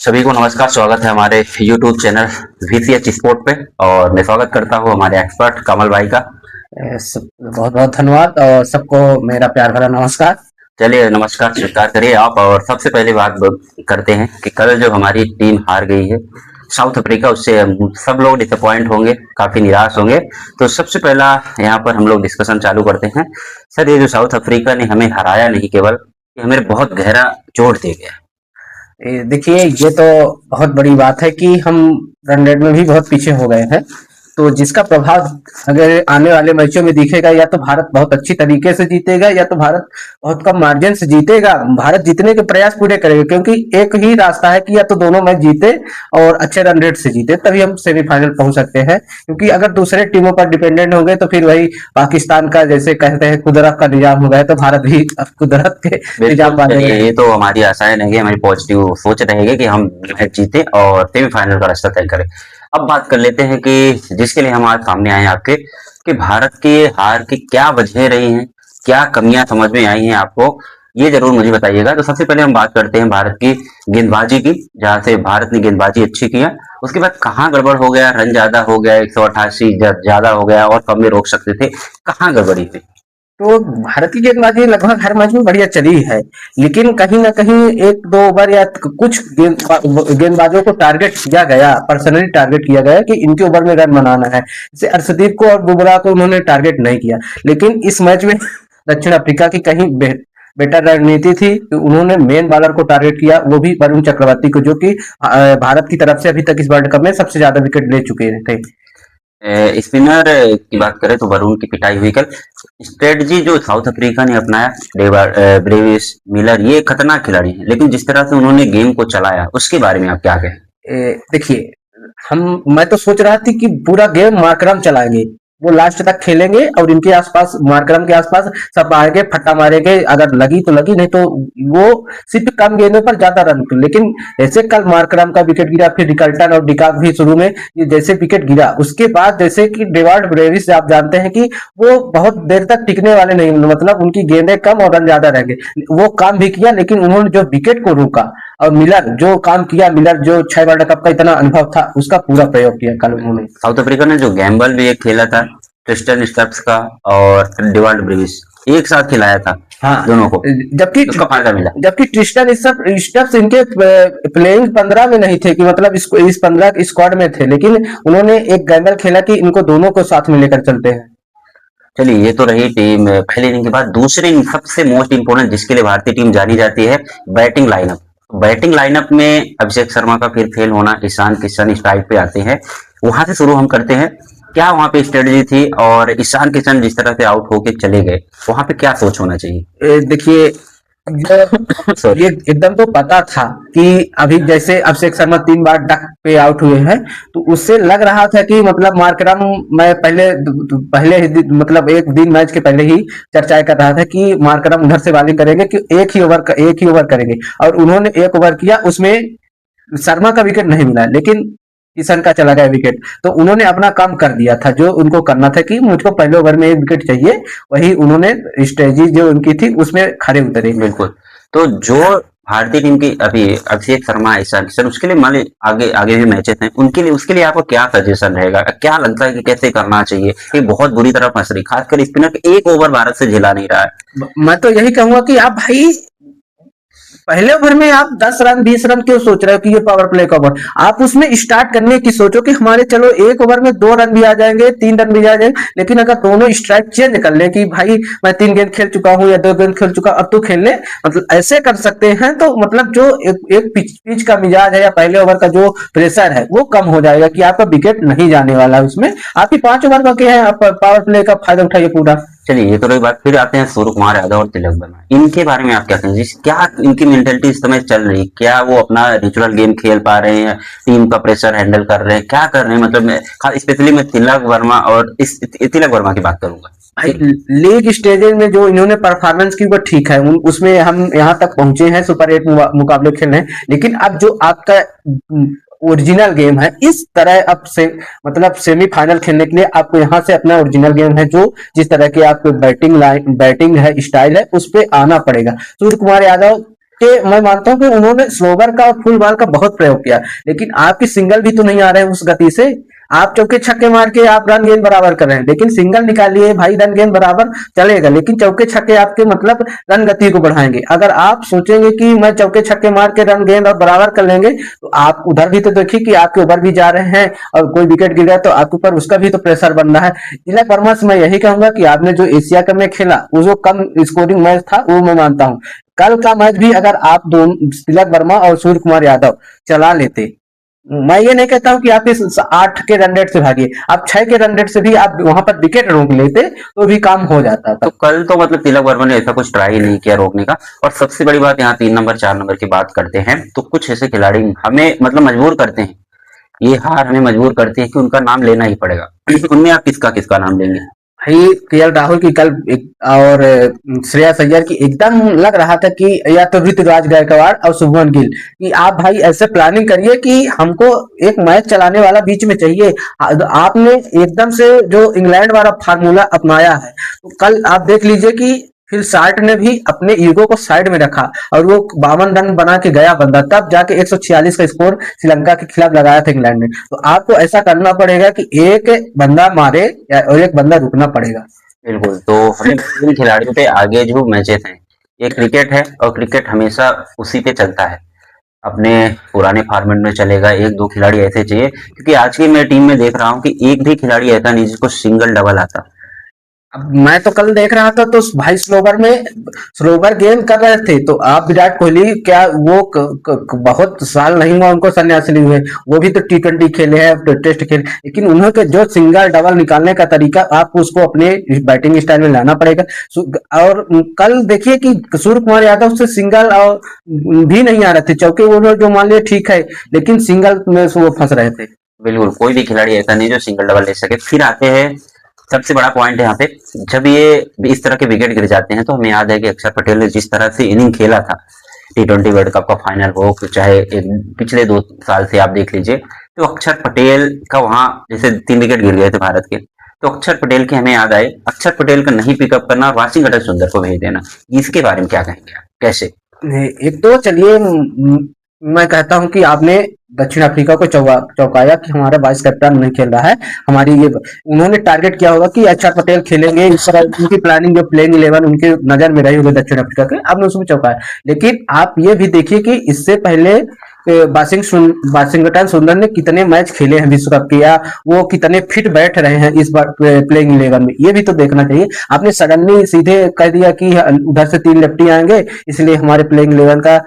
सभी को नमस्कार। स्वागत है हमारे YouTube चैनल VCH स्पोर्ट पे। और मैं स्वागत करता हूँ हमारे एक्सपर्ट कमल भाई का। बहुत बहुत धन्यवाद और सबको मेरा प्यार भरा नमस्कार। चलिए, नमस्कार स्वीकार करिए आप। और सबसे पहले बात करते हैं कि कल जो हमारी टीम हार गई है साउथ अफ्रीका, उससे हम सब लोग डिसअपॉइंट होंगे, काफी निराश होंगे। तो सबसे पहला यहाँ पर हम लोग डिस्कशन चालू करते हैं। सर, ये जो साउथ अफ्रीका ने हमें हराया नहीं, केवल ये हमें बहुत गहरा चोट दे गया। देखिए, ये तो बहुत बड़ी बात है कि हम रन रेट में भी बहुत पीछे हो गए हैं। तो जिसका प्रभाव अगर आने वाले मैचों में दिखेगा, या तो भारत बहुत अच्छी तरीके से जीतेगा या तो भारत बहुत कम मार्जिन से जीतेगा। भारत जीतने के प्रयास पूरे करेगा, क्योंकि एक ही रास्ता है कि या तो दोनों मैच जीते और अच्छे रन रेट से जीते, तभी हम सेमीफाइनल पहुंच सकते हैं। क्योंकि अगर दूसरे टीमों पर डिपेंडेंट होंगे तो फिर वही पाकिस्तान का, जैसे कहते हैं, कुदरत का निजाम हो गया, तो भारत भी कुदरत के निजाम बिल्कुल, वाले चलिए, हैं। ये तो हमारी आशाएं रहेंगी, हमारी पॉजिटिव सोच रहेगी कि हम मैच जीते और सेमीफाइनल का रास्ता तय करें। अब बात कर लेते हैं कि जिसके लिए हम आज सामने आए हैं आपके, कि भारत की हार की क्या वजह रही हैं, क्या कमियां समझ में आई हैं आपको, ये जरूर मुझे बताइएगा। तो सबसे पहले हम बात करते हैं भारत की गेंदबाजी की, जहां से भारत ने गेंदबाजी अच्छी किया। उसके बाद कहाँ गड़बड़ हो गया, रन ज्यादा हो गया, 188 ज्यादा हो गया और कम में रोक सकते थे, कहाँ गड़बड़ी थी? तो भारत की गेंदबाजी लगभग हर मैच में बढ़िया चली है, लेकिन कहीं ना कहीं एक दो ओवर या कुछ गेंदबाजों को टारगेट किया गया, पर्सनली टारगेट किया गया कि इनके ओवर में रन बनाना है। जैसे अर्शदीप को और बुमराह को उन्होंने टारगेट नहीं किया। लेकिन इस मैच में दक्षिण अफ्रीका की कहीं बेटर रणनीति थी कि उन्होंने मेन बॉलर को टारगेट किया, वो भी वरुण चक्रवर्ती को, जो कि भारत की तरफ से अभी तक इस वर्ल्ड कप में सबसे ज्यादा विकेट ले चुके थे। स्पिनर की बात करें तो वरुण की पिटाई हुई कल। स्ट्रेटजी जो साउथ अफ्रीका ने अपनाया, ब्रेविस मिलर, ये खतरनाक खिलाड़ी हैं, लेकिन जिस तरह से उन्होंने गेम को चलाया उसके बारे में आप क्या कहें? देखिए, हम मैं तो सोच रहा थी कि पूरा गेम मार्करम चलाएंगे, वो लास्ट तक खेलेंगे और इनके आसपास, मार्करम के आसपास सब आएंगे, फट्टा मारेंगे, अगर लगी तो लगी, नहीं तो वो सिर्फ कम गेंदों पर ज्यादा रन। लेकिन जैसे कल मार्करम का विकेट गिरा, फिर रिकल्टन और डिकाक भी शुरू में ये जैसे विकेट गिरा, उसके बाद जैसे कि डेवार्ड ब्रेविस, आप जानते हैं कि वो बहुत देर तक टिकने वाले नहीं, मतलब उनकी गेंदें कम और रन ज्यादा रहेंगे। वो काम भी किया, लेकिन उन्होंने जो विकेट को रोका, और मिलर जो काम किया, मिलर जो 6 वर्ल्ड कप का इतना अनुभव था, उसका पूरा प्रयोग किया कल उन्होंने। साउथ अफ्रीका ने जो गैम्बल भी एक खेला था, क्रिस्टन स्टप्स का और डिवाल्ड ब्रेविस, एक साथ खिलाया था हाँ, दोनों को, जबकि उसका फायदा मिला। जबकि ट्रिस्टन स्टप्स इनके प्लेइंग 15 में नहीं थे, कि मतलब इस 15 स्क्वाड में थे, लेकिन उन्होंने एक गैम्बल खेला कि इनको दोनों को साथ में लेकर चलते हैं। चलिए, ये तो रही टीम पहले इनिंग के बाद। दूसरी इनिंग सबसे मोस्ट इंपोर्टेंट, जिसके लिए भारतीय टीम जानी जाती है, बैटिंग लाइनअप। बैटिंग लाइनअप में अभिषेक शर्मा का फिर फेल होना, ईशान किशन स्ट्राइक पे आते हैं, वहां से शुरू हम करते हैं। क्या वहां पे स्ट्रेटजी थी, और ईशान किशन जिस तरह से आउट होके चले गए, वहां पे क्या सोच होना चाहिए? देखिए, ये सॉरी। एकदम तो पता था कि अभी जैसे अभिषेक शर्मा 3 बार डक पे आउट हुए हैं, तो उससे लग रहा था कि मतलब मार्करम, मैं पहले ही मतलब एक दिन मैच के पहले ही चर्चा कर रहा था कि मार्करम उधर से बॉलिंग करेंगे, कि एक ही ओवर करेंगे, और उन्होंने एक ओवर किया, उसमें शर्मा का विकेट नहीं मिला, लेकिन किशन का चला गया विकेट। तो उन्होंने अपना काम कर दिया था जो उनको करना था, कि मुझको पहले ओवर में एक विकेट चाहिए। वही उन्होंने स्ट्रेटजी जो उनकी थी उसमें खड़े उतरे। बिल्कुल। तो जो भारतीय टीम की अभी अभिषेक शर्मा, ईशान किशन, उसके लिए मान ली आगे आगे भी मैचेस हैं, उनके लिए, उसके लिए आपका क्या सजेशन रहेगा? क्या लगता है कि कैसे करना चाहिए? ये बहुत बुरी तरह फंस रही, खासकर स्पिनर के एक ओवर भारत से झेला नहीं रहा है। मैं तो यही कहूंगा कि आप भाई पहले ओवर में आप 10 रन 20 रन क्यों सोच रहे हो कि ये पावर प्ले का ओवर, आप उसमें स्टार्ट करने की सोचो कि हमारे चलो एक ओवर में 2 रन भी आ जाएंगे, 3 रन भी आ जाएंगे, लेकिन अगर दोनों स्ट्राइक चेंज कर ले कि भाई मैं 3 गेंद खेल चुका हूँ या 2 गेंद खेल चुका, अब तू खेल ले, मतलब ऐसे कर सकते हैं। तो मतलब जो एक पिच का मिजाज है, या पहले ओवर का जो प्रेशर है, वो कम हो जाएगा कि आपका विकेट नहीं जाने वाला उसमें। आपकी 5 ओवर का क्या है, आप पावर प्ले का फायदा उठाइए पूरा। चलिए, ये तो रही बात। फिर आते हैं सूर्य कुमार यादव और तिलक वर्मा, इनके बारे में आप क्या कहेंगे? क्या इनकी मेंटेलिटी इस समय चल रही, क्या वो अपना नेचुरल गेम खेल पा रहे हैं, टीम का प्रेशर हैंडल कर रहे हैं, क्या कर रहे हैं? मतलब मैं स्पेशली मैं तिलक वर्मा और इस तिलक वर्मा की बात करूंगा। भाई, लीग स्टेजेस में जो इन्होंने परफॉर्मेंस की, वो ठीक है, उसमें हम यहाँ तक पहुंचे हैं, सुपर 8 मुकाबले खेल रहे हैं, लेकिन अब जो आपका ओरिजिनल गेम है, इस तरह अब से मतलब सेमीफाइनल खेलने के लिए आपको यहाँ से अपना ओरिजिनल गेम है, जो जिस तरह की आपको बैटिंग है, स्टाइल है, उस पे आना पड़ेगा। सूर्य कुमार यादव कि मैं मानता हूँ कि उन्होंने स्लोवर का और फुल बॉल का बहुत प्रयोग किया, लेकिन आपकी सिंगल भी तो नहीं आ रहे हैं उस गति से। आप चौके छक्के मार के आप रन गेंद बराबर कर रहे हैं, लेकिन सिंगल निकालिए भाई, रन गेंद बराबर चलेगा, लेकिन चौके छक्के आपके मतलब रन गति को बढ़ाएंगे। अगर आप सोचेंगे कि मैं चौके छक्के मार के रन गेंद और बराबर कर लेंगे, तो आप उधर भी तो देखिए कि आपके ओवर भी जा रहे हैं, और कोई विकेट गिर गया तो आपके ऊपर उसका भी तो प्रेशर बन रहा है। तिलक वर्मा से मैं यही कहूंगा कि आपने जो एशिया कप में खेला वो जो कम स्कोरिंग मैच था वो मैं मानता हूँ। कल का मैच भी अगर आप दोनों तिलक वर्मा और सूर्य कुमार यादव चला लेते, मैं ये नहीं कहता हूं कि आप इस 8 के रन रेट से भागिए, आप 6 के रन रेट से भी आप वहां पर विकेट रोक लेते तो भी काम हो जाता तो था। कल तो मतलब तिलक वर्मा ने ऐसा कुछ ट्राई ही नहीं किया रोकने का। और सबसे बड़ी बात, यहाँ 3 नंबर 4 नंबर की बात करते हैं तो कुछ ऐसे खिलाड़ी हमें मतलब मजबूर करते हैं, ये हार हमें मजबूर करती है कि उनका नाम लेना ही पड़ेगा। उनमें आप किसका किसका नाम लेंगे? भाई केएल राहुल की कल और श्रेयस अय्यर की एकदम लग रहा था कि, या तो ऋतुराज गायकवाड़ और शुभमन गिल, कि आप भाई ऐसे प्लानिंग करिए कि हमको एक मैच चलाने वाला बीच में चाहिए। आपने एकदम से जो इंग्लैंड वाला फार्मूला अपनाया है, तो कल आप देख लीजिए कि फिल शार्ट ने भी अपने ईगो को साइड में रखा और वो 52 रन बना के गया बंदा, तब जाके 146 का स्कोर श्रीलंका के खिलाफ लगाया था इंग्लैंड ने। तो आपको ऐसा करना पड़ेगा कि एक बंदा मारे और एक बंदा रुकना पड़ेगा। बिल्कुल, तो हमें इन खिलाड़ियों पे आगे जो मैचेस हैं, ये क्रिकेट है और क्रिकेट हमेशा उसी पे चलता है, अपने पुराने फॉर्मेट में चलेगा। एक दो खिलाड़ी ऐसे चाहिए, क्योंकि आज की मैं टीम में देख रहा हूँ कि एक भी खिलाड़ी ऐसा नहीं जिसको सिंगल डबल आता। अब मैं तो कल देख रहा था तो भाई स्लोवर गेम कर रहे थे, तो आप विराट कोहली क्या वो बहुत साल नहीं हुआ उनको संन्यास लिए हुए, वो भी तो T20 खेले हैं, टेस्ट खेले, लेकिन उन्होंने जो सिंगल डबल निकालने का तरीका आपको उसको अपने बैटिंग स्टाइल में लाना पड़ेगा। और कल देखिए कि सूर्य कुमार यादव से सिंगल और भी नहीं आ रहे थे, चौके वो जो मान लिया ठीक है, लेकिन सिंगल में से वो फंस रहे थे। बिल्कुल, कोई भी खिलाड़ी ऐसा नहीं जो सिंगल डबल ले सके। फिर आते हैं सबसे बड़ा पॉइंट है यहाँ पे, जब ये इस तरह के विकेट गिर जाते हैं तो हमें याद है कि अक्षर पटेल ने जिस तरह से इनिंग खेला था T20 वर्ल्ड कप का फाइनल हो, चाहे पिछले 2 साल से आप देख लीजिए, तो अक्षर पटेल का वहां जैसे 3 विकेट गिर गए थे भारत के, तो अक्षर पटेल के हमें याद आए, अक्षर पटेल का नहीं पिकअप करना और वाशिंगटन सुंदर को भेज देना। इसके बारे में क्या कहेंगे आप? कैसे? एक तो चलिए, मैं कहता हूं कि आपने दक्षिण अफ्रीका को चौंकाया कि हमारा वाइस कैप्टन नहीं खेल रहा है। हमारी ये उन्होंने टारगेट किया होगा कि अक्षर पटेल खेलेंगे, इस तरह उनकी प्लानिंग जो प्लेइंग 11 उनके नजर में रही होगी दक्षिण अफ्रीका के, आपने उसमें चौंकाया। लेकिन आप ये भी देखिए कि इससे पहले वाशिंगटन सुंदर ने कितने मैच खेले हैं विश्व कप के, या वो कितने फिट बैठ रहे हैं इस बार प्लेइंग 11 में, ये भी तो देखना चाहिए। आपने सडनली सीधे कह दिया कि उधर से 3 लेफ्टी आएंगे इसलिए हमारे प्लेइंग 11 का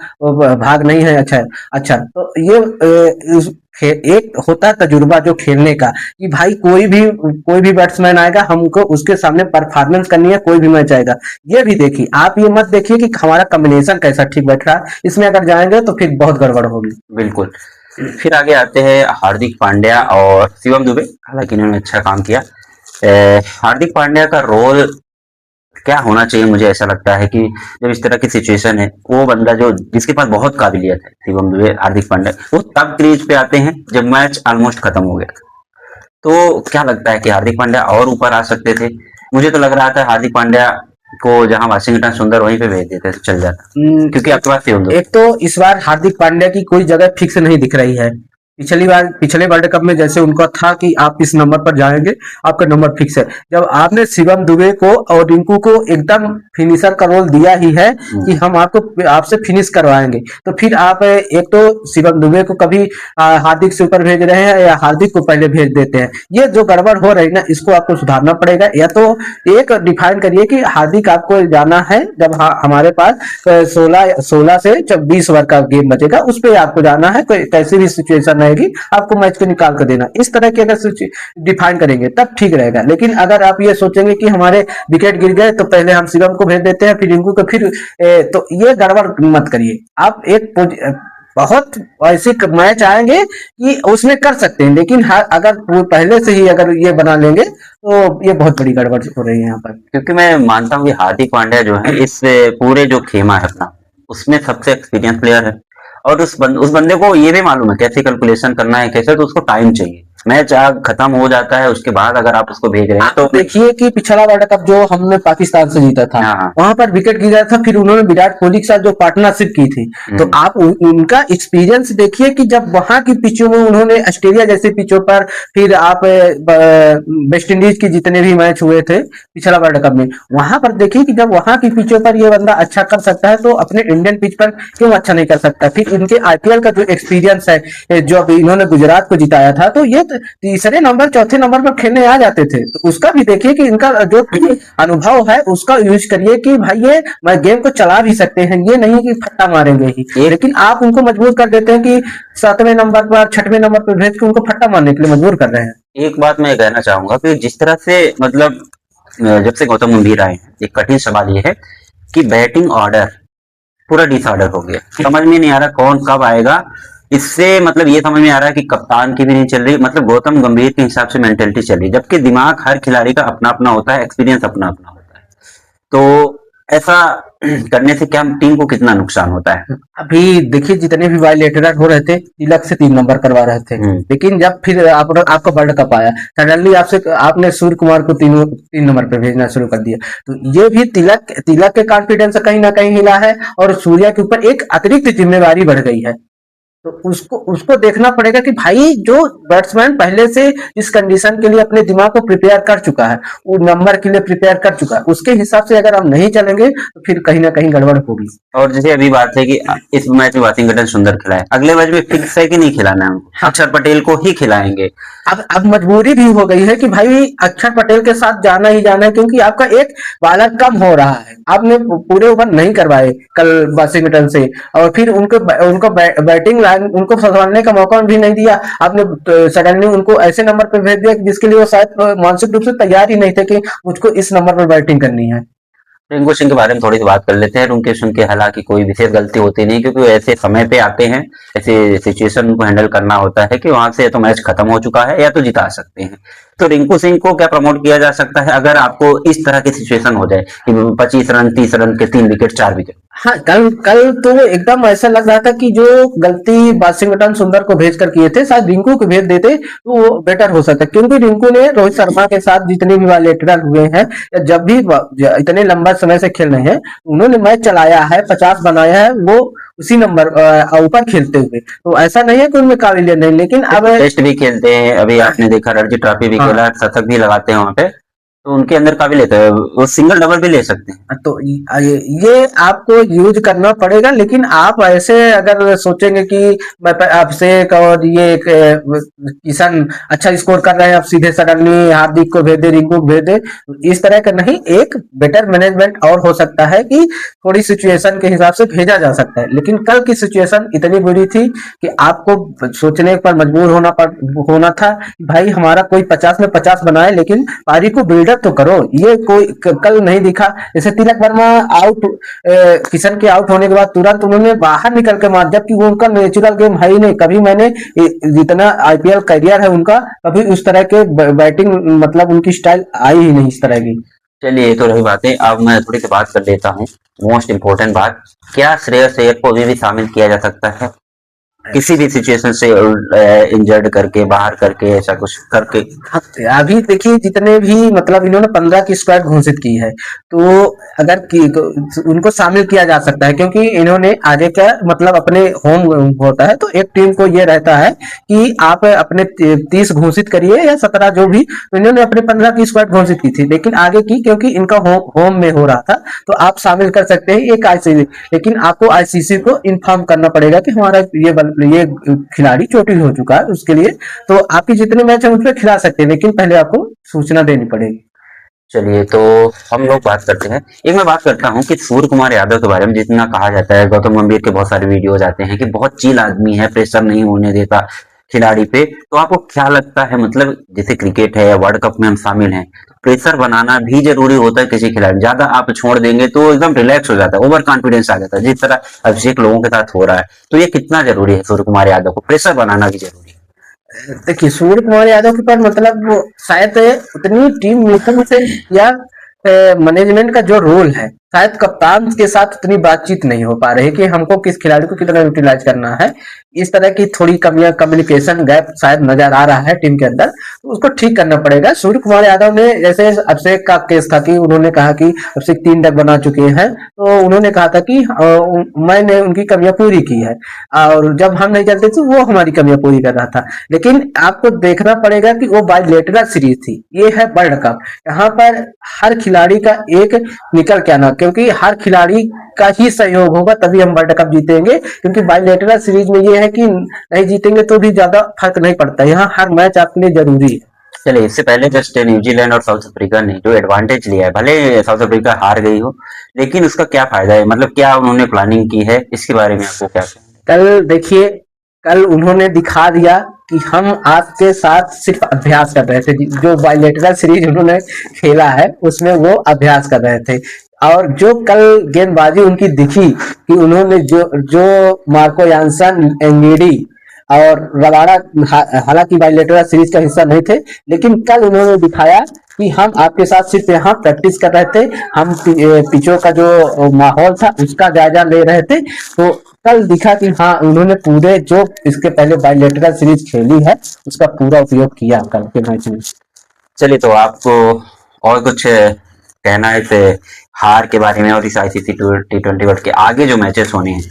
भाग नहीं है। अच्छा अच्छा, तो ये एक होता है तजुर्बा जो खेलने का, कि भाई कोई भी बैट्समैन आएगा, हमको उसके सामने परफॉर्मेंस करनी है, कोई भी मैच आएगा। ये भी देखिए, आप ये मत देखिए कि हमारा कॉम्बिनेशन कैसा ठीक बैठ रहा है, इसमें अगर जाएंगे तो फिर बहुत गड़बड़ होगी। बिल्कुल। फिर आगे आते हैं हार्दिक पांड्या और शिवम दुबे, हालांकि इन्होंने अच्छा काम किया। हार्दिक पांड्या का रोल क्या होना चाहिए, मुझे ऐसा लगता है कि जब इस तरह की सिचुएशन है, वो बंदा जो जिसके पास बहुत काबिलियत है, शिवम दुबे, हार्दिक पांड्या, वो तब क्रीज पे आते हैं जब मैच ऑलमोस्ट खत्म हो गया। तो क्या लगता है कि हार्दिक पांड्या और ऊपर आ सकते थे? मुझे तो लग रहा था हार्दिक पांड्या को जहां वाशिंगटन सुंदर वहीं पे भेज देते तो चल जाता, क्योंकि आपके पास शिवम दुबे। एक तो इस बार हार्दिक पांड्या की कोई जगह फिक्स नहीं दिख रही है। पिछले वर्ल्ड कप में जैसे उनका था कि आप इस नंबर पर जाएंगे, आपका नंबर फिक्स है। जब आपने शिवम दुबे को और रिंकू को एकदम फिनिशर का रोल दिया ही है कि हम आपसे फिनिश करवाएंगे, तो फिर आप एक तो शिवम दुबे को कभी हार्दिक से ऊपर भेज रहे हैं या हार्दिक को पहले भेज देते हैं। ये जो गड़बड़ हो रही ना, इसको आपको सुधारना पड़ेगा। या तो एक डिफाइन करिए कि हार्दिक आपको जाना है जब हमारे पास 16 से 20 ओवर का गेम बचेगा, उस पर आपको जाना है। कोई कैसी भी सिचुएशन रहेगी आपको मैच को निकाल कर देना। इस तरह की अगर डिफाइन करेंगे तब ठीक रहेगा। लेकिन अगर आप ये सोचेंगे कि हमारे विकेट गिर गए तो पहले हम शिवम को भेज देते हैं फिर रिंकू को, फिर तो ये गड़बड़ मत करिए। आप एक बहुत ऐसे मैच आएंगे कि उसमें कर सकते हैं, लेकिन अगर वो पहले से ही अगर ये बना लेंगे तो ये बहुत बड़ी गड़बड़ हो रही है यहाँ पर। क्योंकि मैं मानता हूँ कि हार्दिक पांड्या जो है इस पूरे जो खेमा है अपना, उसमें सबसे एक्सपीरियंस प्लेयर है। और उस बंदे को ये भी मालूम है कैसे कैलकुलेशन करना है, कैसे, तो उसको टाइम चाहिए। मैच खत्म हो जाता है उसके बाद अगर आप उसको भेज रहे हैं आप तो देखिए कि पिछला वर्ल्ड कप जो हमने पाकिस्तान से जीता था, हाँ हाँ। वहां पर विकेट गिरा था, फिर उन्होंने विराट कोहली के साथ जो पार्टनरशिप की थी, तो आप उनका एक्सपीरियंस देखिए कि जब वहां की पिचों में उन्होंने ऑस्ट्रेलिया जैसे पिचों पर, फिर आप वेस्ट इंडीज के जितने भी मैच हुए थे पिछला वर्ल्ड कप में, वहां पर देखिए कि जब वहां की पिचों पर ये बंदा अच्छा कर सकता है तो अपने इंडियन पिच पर क्यों अच्छा नहीं कर सकता। फिर इनके आईपीएल का जो एक्सपीरियंस है, जो अभी इन्होंने गुजरात को जिताया था, तो ये तीसरे नंबर चौथे नंबर पर खेलने आ जाते थे, तो उसका भी देखिए कि इनका जो अनुभव है उसका यूज करिए कि भाई ये मैं गेम को चला भी सकते हैं, ये नहीं कि फट्टा मारेंगे ही, एक लेकिन आप उनको मजबूर कर देते हैं कि सातवें नंबर पर छठवें नंबर पर भेज के उनको फट्टा मारने के लिए मजबूर कर रहे हैं। एक बात मैं कहना चाहूंगा कि जिस तरह से मतलब जब से गौतम गंभीर आए हैं, एक कठिन सवाल ये है कि बैटिंग ऑर्डर पूरा डिसऑर्डर हो गया, समझ में नहीं आ रहा कौन कब आएगा। इससे मतलब ये समझ में आ रहा है कि कप्तान की भी नहीं चल रही, मतलब गौतम गंभीर के हिसाब से मेंटेलिटी चल रही, जबकि दिमाग हर खिलाड़ी का अपना अपना होता है, एक्सपीरियंस अपना अपना होता है। तो ऐसा करने से क्या टीम को कितना नुकसान होता है। अभी देखिए जितने भी बायलेटरल हो रहे थे तिलक से 3 नंबर करवा रहे थे, लेकिन जब फिर आपका वर्ल्ड कप आया, सडनली आपसे आपने सूर्य कुमार को 3 नंबर पे भेजना शुरू कर दिया, तो ये भी तिलक तिलक के कॉन्फिडेंस कहीं ना कहीं हिला है, और सूर्या के ऊपर एक अतिरिक्त जिम्मेवारी बढ़ गई है। तो उसको उसको देखना पड़ेगा कि भाई जो बैट्समैन पहले से इस कंडीशन के लिए अपने दिमाग को प्रिपेयर कर चुका है, वो नंबर के लिए प्रिपेयर कर चुका है, उसके हिसाब से अगर हम नहीं चलेंगे तो फिर कहीं ना कहीं गड़बड़ होगी। और जैसे अभी बात है कि इस मैच में वाशिंगटन सुंदर खिला है, अगले मैच में फिक्स है कि नहीं खिलाना है उनको, अक्षर पटेल को ही खिलाएंगे। अब मजबूरी भी हो गई है कि भाई अक्षर पटेल के साथ जाना ही जाना है, क्योंकि आपका एक बालक कम हो रहा है, आपने पूरे ओवर नहीं करवाए कल वाशिंगटन से, और फिर उनको बैटिंग लाइन उनको संभालने का मौका भी नहीं दिया आपने, सडनली उनको ऐसे नंबर पे भेज दिया जिसके लिए वो शायद मानसिक रूप से तैयार ही नहीं थे कि मुझको इस नंबर पर बैटिंग करनी है। रिंकू सिंह के बारे में थोड़ी सी बात कर लेते हैं। रिंकू सिंह की हालांकि कोई विशेष गलती होती नहीं, क्योंकि वो ऐसे समय पे आते हैं, ऐसे सिचुएशन उनको हैंडल करना होता है कि वहां से या तो मैच खत्म हो चुका है या तो जिता सकते हैं। तो रिंकू सिंह को क्या प्रमोट किया जा सकता है अगर आपको इस तरह की सिचुएशन हो जाए कि 25 रन 30 रन के 3 विकेट 4 विकेट। हाँ, कल कल तो एकदम ऐसा लग रहा था कि जो गलती वाशिंगटन सुंदर को भेज कर किए थे शायद रिंकू को भेज देते तो वो बेटर हो सकता, क्योंकि रिंकू ने रोहित शर्मा के साथ जितने भी बायलेटरल हुए हैं या जब भी इतने लंबा समय से खेल रहे हैं, उन्होंने मैच चलाया है, 50 बनाया है, वो उसी नंबर ऊपर खेलते हुए, तो ऐसा नहीं है कि उनमें काबिलियत नहीं, लेकिन अब टेस्ट भी खेलते हैं, अभी आपने देखा रणजी ट्रॉफी भी हाँ, खेला, शतक भी लगाते हैं वहां पे, तो उनके अंदर काबिलियत है, वो सिंगल डबल भी ले सकते हैं। तो ये आपको यूज करना पड़ेगा, लेकिन आप ऐसे अगर सोचेंगे कि मैं अभिषेक और ये किशन अच्छा स्कोर कर रहे हैं, अब सीधे सडनली हार्दिक को भेज दे, रिंकू को भेज दे, तो इस तरह का नहीं, एक बेटर मैनेजमेंट और हो सकता है कि थोड़ी सिचुएशन के हिसाब से भेजा जा सकता है, लेकिन कल की सिचुएशन इतनी बुरी थी कि आपको सोचने पर मजबूर होना था कि भाई हमारा कोई 50 में 50 बनाए, लेकिन पारी को बिल्डअप तो करो, ये कोई कल नहीं दिखा। जैसे तिलक वर्मा आउट, किशन के आउट होने के बाद तुरंत उन्होंने बाहर निकल के मार, जबकि वो उनका नेचुरल गेम है ही नहीं, कभी मैंने जितना आईपीएल करियर है उनका, कभी उस तरह के बैटिंग मतलब उनकी स्टाइल आई ही नहीं इस तरह की। चलिए ये तो रही बातें, अब मैं थोड़ी सी बात कर लेता हूँ, मोस्ट इम्पोर्टेंट बात, क्या श्रेयस अय्यर को अभी भी शामिल किया जा सकता है किसी भी सिचुएशन से, इंजर्ड करके बाहर करके ऐसा कुछ करके। अभी देखिए जितने भी मतलब इन्होंने 15 की स्क्वाड घोषित की है, तो अगर उनको शामिल किया जा सकता है, क्योंकि इन्होंने आगे का मतलब अपने होम होता है, तो एक टीम को ये रहता है कि आप अपने 30 घोषित करिए या 17 जो भी, तो इन्होंने अपने 15 की स्क्वाड घोषित की थी, लेकिन आगे की क्योंकि इनका होम में हो रहा था, तो आप शामिल कर सकते हैं एक आईसीसी, लेकिन आपको आईसीसी को इन्फॉर्म करना पड़ेगा कि हमारा ये खिलाड़ी चोटिल हो चुका है, उसके लिए तो आपकी जितने मैच है उसमें खिला सकते हैं, लेकिन पहले आपको सूचना देनी पड़ेगी। चलिए तो हम लोग बात करते हैं, एक मैं बात करता हूँ कि सूर्य कुमार यादव के बारे में जितना कहा जाता है, गौतम गंभीर के बहुत सारे वीडियोज आते हैं कि बहुत चिल आदमी है, प्रेशर नहीं होने देता खिलाड़ी पे, तो आपको क्या लगता है, मतलब जैसे क्रिकेट है या वर्ल्ड कप में हम शामिल हैं, तो प्रेशर बनाना भी जरूरी होता है किसी खिलाड़ी, ज्यादा आप छोड़ देंगे तो एकदम रिलैक्स हो जाता है, ओवर कॉन्फिडेंस आ जाता है, जिस तरह अभिषेक लोगों के साथ हो रहा है, तो ये कितना जरूरी है सूर्य कुमार यादव को प्रेशर बनाना भी जरूरी है। देखिए सूर्य कुमार यादव के पास मतलब वो शायद उतनी टीम मीटिंग से या मैनेजमेंट का जो रोल है, शायद कप्तान के साथ उतनी बातचीत नहीं हो पा रही कि हमको किस खिलाड़ी को कितना यूटिलाइज करना है, इस तरह की थोड़ी कमियां, कम्युनिकेशन गैप शायद नजर आ रहा है टीम के अंदर, तो उसको ठीक करना पड़ेगा। सूर्य कुमार यादव ने, जैसे अभिषेक का केस था कि उन्होंने कहा कि अभिषेक 3 डक बना चुके हैं, तो उन्होंने कहा था कि मैंने उनकी कमियां पूरी की है, और जब हम नहीं चलते थे वो हमारी कमियां पूरी कर रहा था। लेकिन आपको देखना पड़ेगा कि वो बायलेटरल सीरीज थी, ये है वर्ल्ड कप। यहाँ पर हर खिलाड़ी का एक निकल के आना, क्योंकि हर खिलाड़ी का ही सहयोग होगा तभी हम वर्ल्ड कप जीतेंगे, क्योंकि बायलेटरल सीरीज में ये है कि नहीं जीतेंगे तो भी ज्यादा फर्क नहीं पड़ता, यहाँ हर मैच आपके लिए जरूरी है। चलिए, इससे पहले जस्ट न्यूजीलैंड और साउथ अफ्रीका ने जो एडवांटेज लिया है, भले साउथ अफ्रीका हार गई हो, लेकिन उसका क्या फायदा है, मतलब क्या उन्होंने प्लानिंग की है, इसके बारे में आपको क्या कहना कल देखिए, कल उन्होंने दिखा दिया कि हम आपके साथ सिर्फ अभ्यास कर रहे थे। जो बायलेटरल सीरीज उन्होंने खेला है उसमें वो अभ्यास कर रहे थे, और जो कल गेंदबाजी उनकी दिखी कि उन्होंने जो जो मार्को यानसन, एंगेडी और रबाडा हालांकि बायलेटरल सीरीज का हिस्सा नहीं थे, लेकिन कल उन्होंने दिखाया कि हम आपके साथ सिर्फ यहाँ प्रैक्टिस कर रहे थे, हम पिचों का जो माहौल था उसका जायजा ले रहे थे। तो कल दिखा कि हाँ, उन्होंने पूरे जो इसके पहले बायलेटरल सीरीज खेली है उसका पूरा उपयोग किया कल के मैच में। चलिए, तो आपको और कुछ कहना है इस हार के बारे में और इस आईसीसी T20 वर्ल्ड के आगे जो मैचेस होने हैं,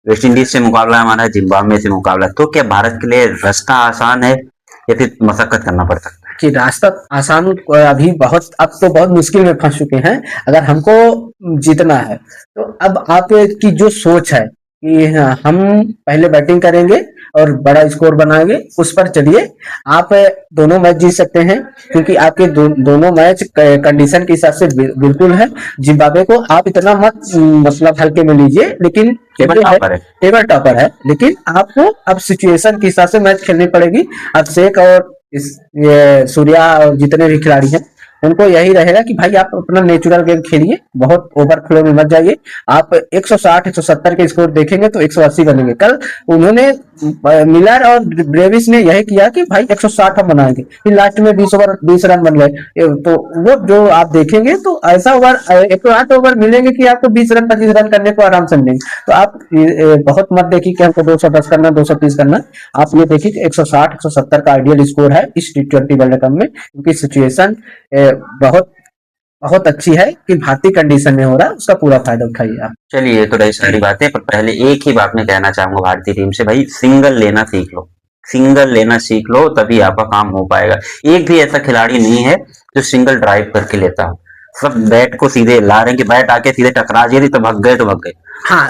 वेस्ट इंडीज से मुकाबला हमारा, जिम्बाब्वे से मुकाबला, तो क्या भारत के लिए रास्ता आसान है या फिर मशक्कत करना पड़ सकता है? कि रास्ता आसान अभी बहुत, अब तो बहुत मुश्किल में फंस चुके हैं। अगर हमको जीतना है तो अब आपकी जो सोच है कि हम पहले बैटिंग करेंगे और बड़ा स्कोर बनाएंगे, उस पर चलिए। आप दोनों मैच जीत सकते हैं, क्योंकि आपके दोनों मैच कंडीशन के हिसाब से बिल्कुल है। जिम्बाब्वे को आप इतना मत मतलब हल्के में लीजिए, लेकिन टेबल टॉपर है। टेबल टॉपर है, लेकिन आपको अब सिचुएशन के हिसाब से मैच खेलनी पड़ेगी। अभिषेक और ये सूर्या और जितने भी खिलाड़ी हैं उनको यही रहेगा कि भाई आप अपना नेचुरल गेम खेलिए, बहुत ओवर फ्लो में मत जाइए। आप 160 170 के स्कोर देखेंगे तो 180 बनेंगे। कल उन्होंने मिलर और ब्रेविस ने यही किया कि भाई 160 हम बनाएंगे, फिर लास्ट में 20 रन बन गए। तो वो जो आप देखेंगे तो ऐसा ओवर 108 ओवर मिलेंगे कि आपको 20 रन 25 रन करने को आराम से मिलेंगे। तो आप बहुत मत देखिए कि हमको 210 करना, 230 करना। आप ये देखिए कि 160 170 का आइडियल स्कोर है इस T20 वर्ल्ड कप में, क्योंकि सिचुएशन बहुत बहुत अच्छी है कि भारतीय कंडीशन में हो रहा है, उसका पूरा फायदा उठाइए आप। चलिए, ये तो रही सारी बातें, पर पहले एक ही बात मैं कहना चाहूंगा भारतीय टीम से, भाई सिंगल लेना सीख लो, सिंगल लेना सीख लो, तभी आपका काम हो पाएगा। एक भी ऐसा खिलाड़ी नहीं है जो सिंगल ड्राइव करके लेता हो, सब बैट को सीधे ला रहे हैं कि बैट आके सीधे टकरा जाए तो भग गए तो भग गए। हाँ,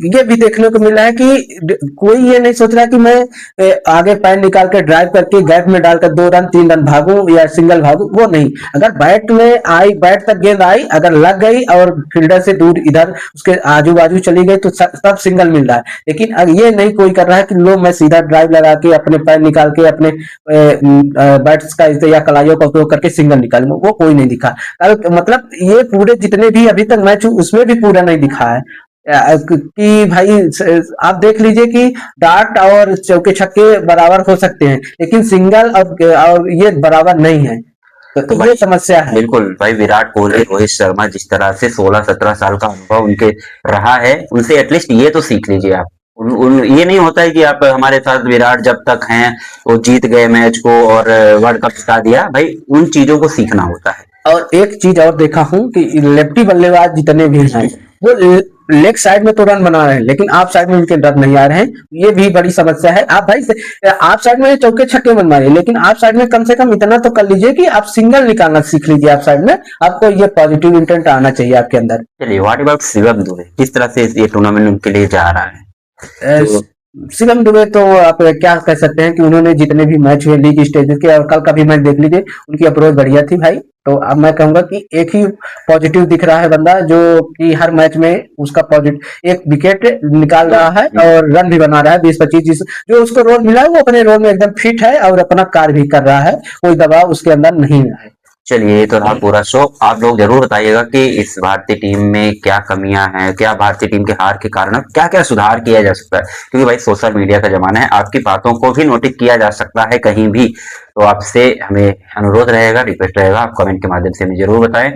ये भी देखने को मिला है कि कोई ये नहीं सोच रहा कि मैं आगे पैर निकाल कर ड्राइव करके गैप में डालकर 2 रन 3 रन भागूं या सिंगल भागूं, वो नहीं। अगर बैट में आई, बैट तक गेंद आई, अगर लग गई और फील्डर से दूर इधर उसके आजू बाजू चली गई तो सब सिंगल मिल रहा है। लेकिन अब ये नहीं कोई कर रहा है कि लो मैं सीधा ड्राइव लगा के अपने पैर निकाल के अपने बैट्स का या कलाइयों का उपयोग करके सिंगल निकालूं, वो कोई नहीं दिखा। मतलब ये पूरे जितने भी अभी तक मैच उसमें भी पूरा नहीं दिखा है कि भाई आप देख लीजिए कि डार्ट और चौके छक्के बराबर हो सकते हैं, लेकिन सिंगल और ये बराबर नहीं है। तो ये समस्या है। बिल्कुल भाई, विराट कोहली, रोहित शर्मा, जिस तरह से 16-17 साल का अनुभव उनके रहा है, उनसे एटलीस्ट ये तो सीख लीजिए आप। ये नहीं होता है कि आप हमारे साथ विराट जब तक हैं वो जीत गए मैच को और वर्ल्ड कप जिता दिया, भाई उन चीजों को सीखना होता है। और एक चीज और देखा हूं कि लेफ्टी बल्लेबाज जितने भी हैं वो लेग साइड में तो रन बना रहे हैं, लेकिन आप साइड में उनके रन नहीं आ रहे हैं। ये भी बड़ी समस्या है। आप भाई आप साइड में चौके छक्के मत मारिए, लेकिन आप साइड में कम से कम इतना तो कर लीजिए कि आप सिंगल निकालना सीख लीजिए। आप साइड में आपको ये पॉजिटिव इंटेंट आना चाहिए आपके अंदर। चलिए, व्हाट अबाउट शिवम दुबे, किस तरह से ये टूर्नामेंट उनके लिए जा रहा है? तो शिवम दुबे तो आप क्या कह सकते हैं कि उन्होंने जितने भी मैच हुए लीग स्टेज के, और कल का भी मैच देख लीजिए, उनकी अप्रोच बढ़िया थी भाई। तो अब मैं कहूंगा कि एक ही पॉजिटिव दिख रहा है बंदा, जो कि हर मैच में उसका पॉजिटिव एक विकेट निकाल रहा है और रन भी बना रहा है 20-25। जो उसको रोल मिला है वो अपने रोल में एकदम फिट है और अपना कार्य भी कर रहा है, कोई दबाव उसके अंदर नहीं है। चलिए, ये तो रहा पूरा शो। आप लोग जरूर बताइएगा कि इस भारतीय टीम में क्या कमियां हैं, क्या भारतीय टीम के हार के कारण क्या क्या सुधार किया जा सकता है, क्योंकि भाई सोशल मीडिया का जमाना है, आपकी बातों को भी नोटिस किया जा सकता है कहीं भी। तो आपसे हमें अनुरोध रहेगा, रिक्वेस्ट रहेगा, आप कमेंट के माध्यम से हमें जरूर बताएं।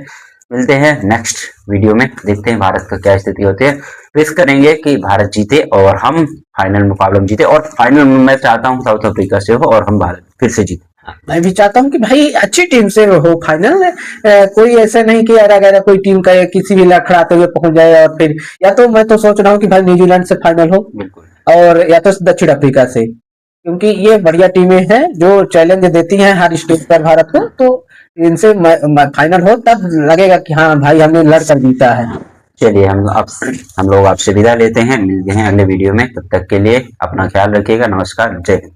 मिलते हैं नेक्स्ट वीडियो में, देखते हैं भारत का क्या स्थिति होती है। विश करेंगे कि भारत जीते और हम फाइनल मुकाबला में जीते, और फाइनल में मैं चाहता हूँ साउथ अफ्रीका से हो और हम भारत फिर से जीते। मैं भी चाहता हूँ कि भाई अच्छी टीम से हो फाइनल। कोई ऐसा नहीं कि यार अगर कोई टीम का किसी भी लड़खड़ाते हुए पहुंच जाए, और फिर या तो मैं तो सोच रहा हूँ कि भाई न्यूजीलैंड से फाइनल हो, बिल्कुल। और या तो दक्षिण अफ्रीका से, क्योंकि ये बढ़िया टीमें हैं जो चैलेंज देती हैं हर स्टेज पर भारत को। तो इनसे फाइनल हो तब लगेगा कि हाँ भाई हमने लड़ कर जीता है। चलिए हम लोग आपसे विदा लेते हैं, मिलते हैं अगले वीडियो में। तब तक के लिए अपना ख्याल रखिएगा। नमस्कार, जय हिंद।